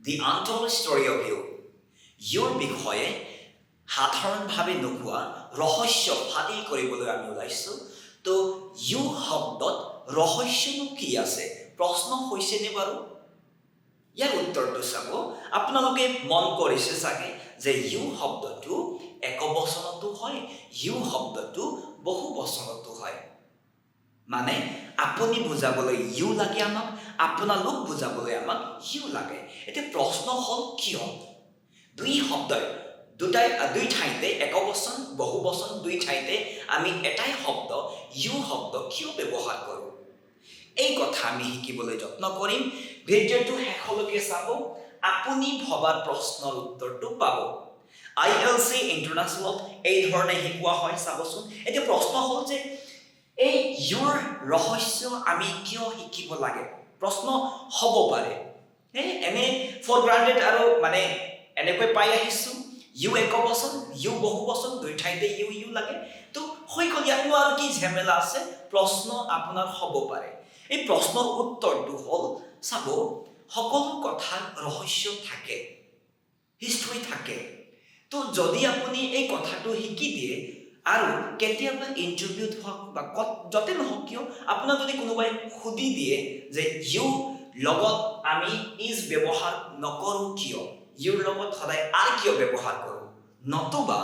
The untold story of you. Your বিষয়ে সাধাৰণভাৱে নোকোৱা ৰহস্য ফাদিল কৰিবলৈ আমি ওলাইছোঁ তো ইউ শব্দত ৰহস্যনো কি আছে প্ৰশ্ন হৈছেনে বাৰু ইয়াৰ উত্তৰটো চাব আপোনালোকে মন কৰিছে চাগে যে ইউ শব্দটো একবচনতো হয় ইউ শব্দটো বহুবচনতো হয় মানে আপুনি বুজাবলৈ ইউ লাগে আমাক আপোনালোক বুজাবলৈ আমাক ইউ লাগে এতিয়া প্ৰশ্ন হ'ল কিয় দুই শব্দই দুই ঠাইতে একবচন বহুবচন দুই ঠাইতে আমি এটাই শব্দ ইউ শব্দ কিয় ব্যৱহাৰ কৰোঁ এই কথা আমি শিকিবলৈ যত্ন কৰিম ভিডিঅ'টো শেষলৈকে চাব আপুনি ভবাৰ প্ৰশ্নৰ উত্তৰটো পাব ILC ইণ্টাৰনেশ্যনেল এই ধৰণে শিকোৱা হয় চাবচোন এতিয়া প্ৰশ্ন হ'ল যে এই ইউৰ ৰহস্য আমি কিয় শিকিব লাগে প্ৰশ্ন হ'ব পাৰে এনে ফৰ গ্ৰান্টেড আৰু মানে এনেকৈ পাই আহিছোঁ ইউ একবচন ইউ বহুবচন দুই ঠাইতে ইউ ইউ লাগে তো হৈ গ'ল ইয়াতনো আৰু কি ঝেমেলা আছে প্ৰশ্ন আপোনাৰ হ'ব পাৰে এই প্ৰশ্নৰ উত্তৰটো হ'ল চাব সকলো কথাৰ ৰহস্য থাকে হিষ্ট্ৰী থাকে তো যদি আপুনি এই কথাটো শিকি দিয়ে আৰু কেতিয়াবা ইণ্টাৰভিউত হওক বা য'তে নহওক কিয় আপোনাক যদি কোনোবাই সুধি দিয়ে যে ইউ লগত আমি ইজ ব্যৱহাৰ নকৰোঁ কিয় ইউৰ লগত সদায় আৰ কিয় ব্যৱহাৰ কৰোঁ নতুবা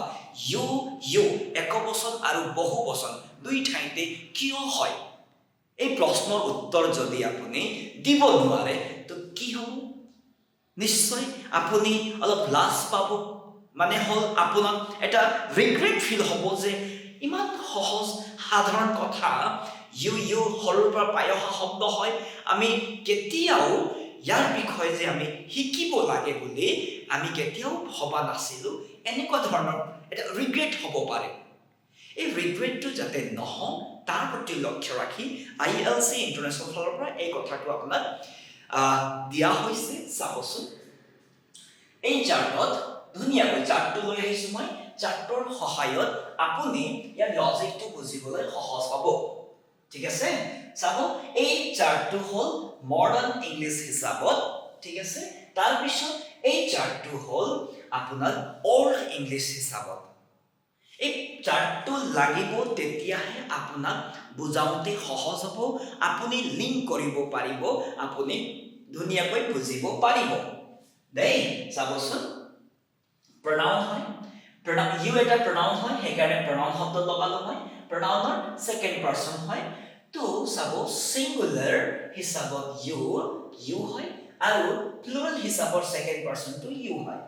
ইউ একবচন আৰু বহুবচন দুই ঠাইতে কিয় হয় এই প্ৰশ্নৰ উত্তৰ যদি আপুনি দিব নোৱাৰে তো কি হ'ব নিশ্চয় আপুনি অলপ লাজ পাব মানে হ'ল আপোনাক এটা ৰিগ্ৰেট ফিল হ'ব যে ইমান সহজ সাধাৰণ কথা ইউ সৰুৰ পৰা পাই অহা শব্দ হয় আমি কেতিয়াও ইয়াৰ বিষয়ে যে আমি শিকিব লাগে বুলি আমি কেতিয়াও ভবা নাছিলোঁ এনেকুৱা ধৰণৰ এটা ৰিগ্ৰেট হ'ব পাৰে এই ৰিগ্ৰেটটো যাতে নহওক তাৰ প্ৰতি লক্ষ্য ৰাখি ILC ইণ্টাৰনেশ্যনেল ফালৰ পৰা এই কথাটো আপোনাক দিয়া হৈছে চাবচোন এই চাৰ্টত ধুনীয়াকৈ চাৰ্টটো লৈ আহিছোঁ মই চাৰ্টৰ সহায়ত আপুনি ইয়াৰ লজিকটো বুজিবলৈ সহজ হ'ব ঠিক আছে চাব এই চাৰ্টটো হ'ল মডাৰ্ণ ইংলিছ হিচাপত ঠিক আছে তাৰপিছত এই চাৰ্টটো হ'ল আপোনাৰ অল্ড ইংলিছ হিচাপত এই চাৰ্টটো লাগিব তেতিয়াহে আপোনাক বুজাওঁতে সহজ হ'ব আপুনি লিংক কৰিব পাৰিব আপুনি ধুনীয়াকৈ বুজিব পাৰিব দেই চাবচোন pronoun হয় ইউ এটা pronoun হয় সেইকাৰণে pronoun শব্দ লগালো হয় pronounৰ second person হয় তো চাব singular হিচাপত ইউ হয় আৰু plural হিচাপৰ second person টো ইউ হয়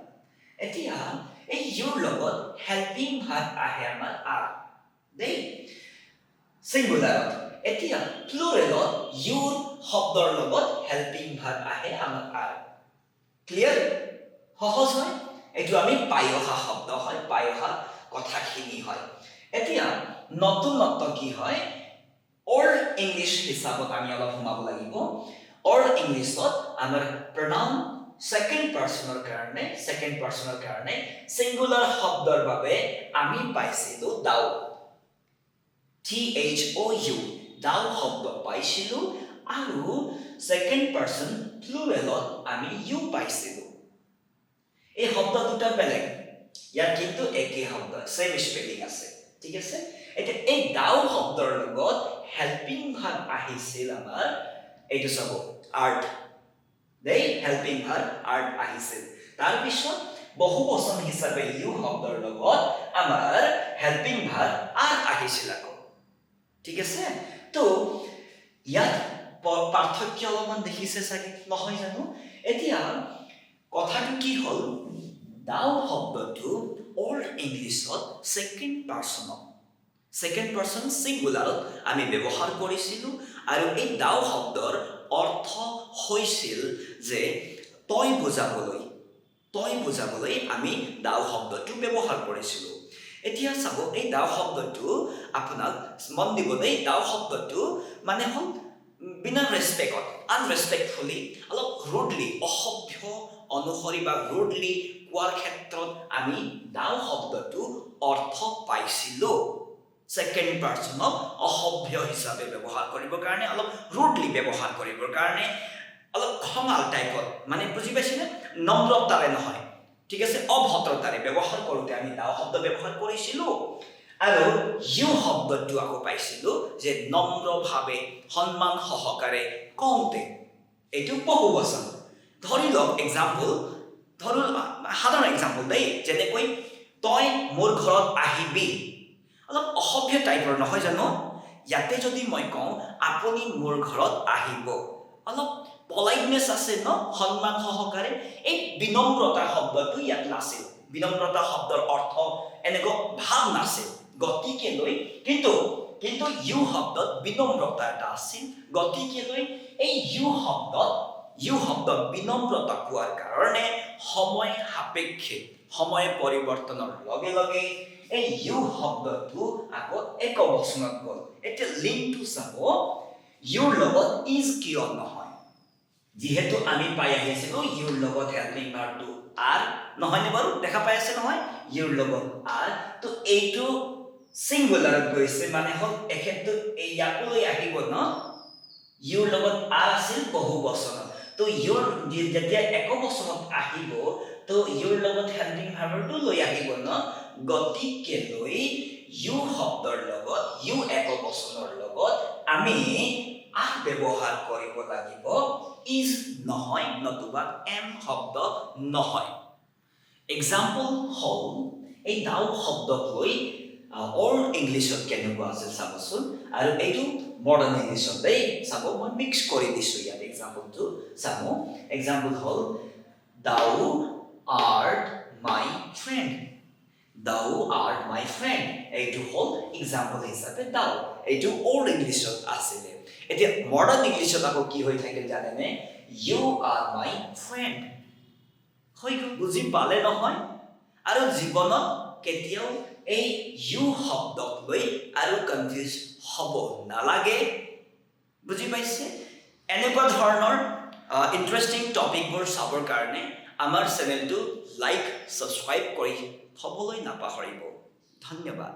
এতিয়া এই ইউৰ লগত হেল্পিং ভাৰ্ব আহে আমাৰ are দেই singularত এতিয়া pluralত ইউৰ শব্দৰ লগত হেল্পিং ভাৰ্ব আহে আমাৰ are ক্লিয়াৰ সহজ হয় এইটো আমি পাই অহা শব্দ হয় পাই অহা কথাখিনি হয় এতিয়া নতুনত্ব কি হয় অল্ড ইংলিছ হিচাপত আমি অলপ সোমাব লাগিব অল্ড ইংলিছত আমাৰ pronoun second personৰ কাৰণে singular শব্দৰ বাবে আমি পাইছিলোঁ thou thou thou শব্দ পাইছিলোঁ আৰু second person pluralত আমি you পাইছিলোঁ এই শব্দ দুটা বেলেগ ইয়াৰ কিন্তু একেই শব্দ সেম স্পেলিং আছে ঠিক আছে এতিয়া এই দাও শব্দৰ লগত হেল্পিং ভাৰ্ব আহিছিল আমাৰ এইটো চাব আৰ্ট দেই হেল্পিং ভাৰ্ব আৰ্ট আহিছিল তাৰ পিছত বহুবচন হিচাপে ইউ শব্দৰ লগত আমাৰ হেল্পিং ভাৰ্ব আৰ আহিছিল আকৌ ঠিক আছে তো ইয়াত পাৰ্থক্য অলপমান দেখিছে চাগে নহয় জানো এতিয়া কথাটো কি হ'ল দাও শব্দটো অল্ড ইংলিছত second person singularত আমি ব্যৱহাৰ কৰিছিলোঁ আৰু এই দাও শব্দৰ অৰ্থ হৈছিল যে তই বুজাবলৈ আমি দাও শব্দটো ব্যৱহাৰ কৰিছিলোঁ এতিয়া চাব এই দাও শব্দটো আপোনাক মন দিব দেই দাও শব্দটো মানে হ'ল বিনা ৰেছপেক্টত আনৰেছপেক্টফুলি অলপ ৰুডলি অসভ্য অনুসৰি বা ৰুডলি কোৱাৰ ক্ষেত্ৰত আমি দাও শব্দটো অৰ্থ পাইছিলোঁ second personক অসভ্য হিচাপে ব্যৱহাৰ কৰিবৰ কাৰণে অলপ ৰুডলি ব্যৱহাৰ কৰিবৰ কাৰণে অলপ খঙাল টাইপত মানে বুজি পাইছেনে নম্ৰতাৰে নহয় ঠিক আছে অভদ্ৰতাৰে ব্যৱহাৰ কৰোঁতে আমি দাও শব্দ ব্যৱহাৰ কৰিছিলোঁ আৰু ইউ শব্দটো আকৌ পাইছিলোঁ যে নম্ৰভাৱে সন্মান সহকাৰে কওঁতে এইটো বহুবচন ধৰি লওক এক্সাম্পল সাধাৰণ এক্সাম্পল দেই যেনেকৈ তই মোৰ ঘৰত আহিবি অলপ অসভ্য টাইপৰ নহয় জানো ইয়াতে যদি মই কওঁ আপুনি মোৰ ঘৰত আহিব অলপ পলাইটনেছ আছে ন সন্মান সহকাৰে এই বিনম্ৰতা শব্দটো ইয়াত নাছিল বিনম্ৰতা শব্দৰ অৰ্থ এনেকুৱা ভাৱ নাছিল গতিকেলৈ কিন্তু ইউ শব্দত বিনম্ৰতা এটা আছিল গতিকেলৈ এই ইউ শব্দত বিনম্ৰতা পোৱাৰ কাৰণে সময় সাপেক্ষে সময় পৰিৱৰ্তনৰ লগে লগে এই ইউ শব্দটো আকৌ একবচনত গ'ল এতিয়া লিংকটো চাব ইউৰ লগত ইজ কিয় নহয় যিহেতু আমি পাই আহিছিলোঁ ইউৰ লগত হেল্পিং ভাৰ্বটো আৰ নহয়নে বাৰু দেখা পাই আছে নহয় ইউৰ লগত আৰ তো এইটো সিঙ্গুলাৰত গৈছে মানে হ'ল এখেতটো ইয়াকো লৈ আহিব ন ইউৰ লগত আৰ আছিল বহুবচনত তো ইউৰ যেতিয়া একবচনত আহিব তো ইউৰ লগত হেল্পিং ভাৰ্বটো লৈ আহিব ন গতিকেলৈ ইউ শব্দৰ লগত ইউ একবচনৰ লগত আমি আহ ব্যৱহাৰ কৰিব লাগিব ইজ নহয় নতুবা এম শব্দ নহয় এক্সাম্পল হ'ল এই দাও শব্দক লৈ অল্ড ইংলিছত কেনেকুৱা আছিল চাবচোন আৰু এইটো মডাৰ্ণ ইংলিছত দেই চাব মই মিক্স কৰি দিছোঁ ইয়াত এক্সাম্পলটো চাব এক্সাম্পল হ'ল দাও আৰ্ট মাই ফ্ৰেণ্ড দাও আৰ্ট মাই ফ্ৰেণ্ড এইটো হ'ল এক্সাম্পল হিচাপে দাও এইটো অল্ড ইংলিছত আছিলে এতিয়া মডাৰ্ণ ইংলিছত আকৌ কি হৈ থাকে জানেনে ইউ আৰ মাই ফ্ৰেণ্ড হৈ গ'ল বুজি পালে নহয় আৰু জীৱনত কেতিয়াও এই ইউ শব্দক লৈ আৰু কনফিউজ হ'ব নালাগে বুজি পাইছে এনেকুৱা ধৰণৰ ইণ্টাৰেষ্টিং টপিকবোৰ চাবৰ কাৰণে আমাৰ চেনেলটো লাইক ছাবস্ক্ৰাইব কৰি থ'বলৈ নাপাহৰিব ধন্যবাদ